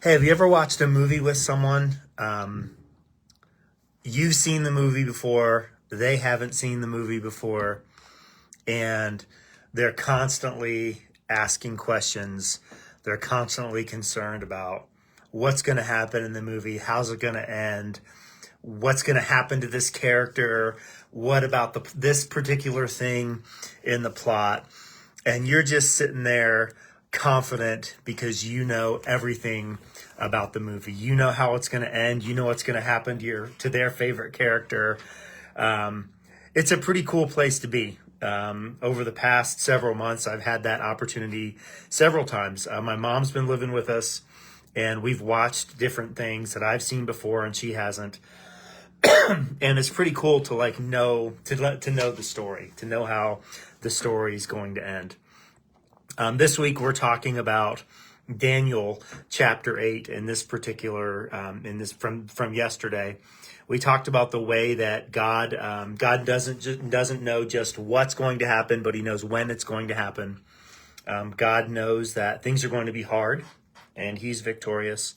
Hey, have you ever watched a movie with someone? You've seen the movie before, they haven't seen the movie before, and they're constantly asking questions. They're constantly concerned about what's going to happen in the movie, how's it going to end, what's going to happen to this character, what about this particular thing in the plot. And you're just sitting there confident because you know everything about the movie. You know how it's going to end. You know what's going to happen to their favorite character. It's a pretty cool place to be. Over the past several months, I've had that opportunity several times. My mom's been living with us, and we've watched different things that I've seen before and she hasn't. And it's pretty cool to know the story, to know how the story is going to end. This week we're talking about Daniel chapter 8 in this particular from yesterday. We talked about the way that God doesn't know just what's going to happen, but he knows when it's going to happen. God knows that things are going to be hard, and he's victorious.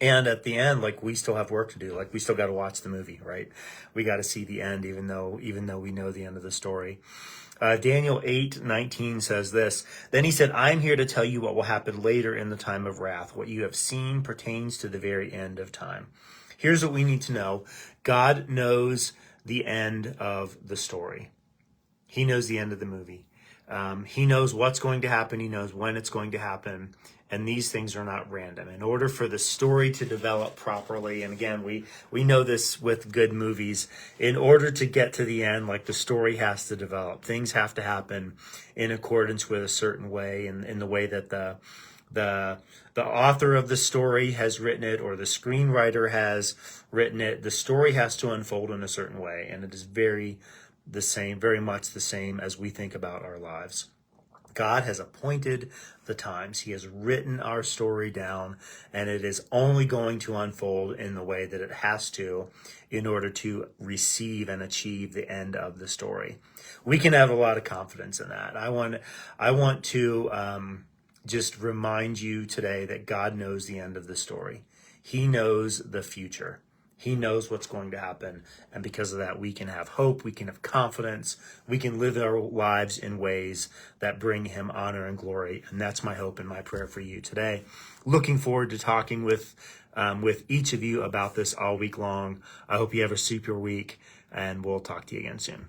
And at the end, we still have work to do. We still got to watch the movie, right? We got to see the end, even though we know the end of the story. Daniel 8:19 says this. Then he said, I'm here to tell you what will happen later in the time of wrath. What you have seen pertains to the very end of time. Here's what we need to know. God knows the end of the story. He knows the end of the movie. He knows what's going to happen. He knows when it's going to happen. And these things are not random. In order for the story to develop properly, and again, we know this with good movies, in order to get to the end, the story has to develop. Things have to happen in accordance with a certain way, and in the way that the author of the story has written it, or the screenwriter has written it. The story has to unfold in a certain way, and it is very much the same as we think about our lives. God has appointed the times. He has written our story down, and it is only going to unfold in the way that it has to in order to receive and achieve the end of the story. We can have a lot of confidence in that. I want to just remind you today that God knows the end of the story. He knows the future. He knows what's going to happen. And because of that, we can have hope. We can have confidence. We can live our lives in ways that bring him honor and glory. And that's my hope and my prayer for you today. Looking forward to talking with each of you about this all week long. I hope you have a super week, and we'll talk to you again soon.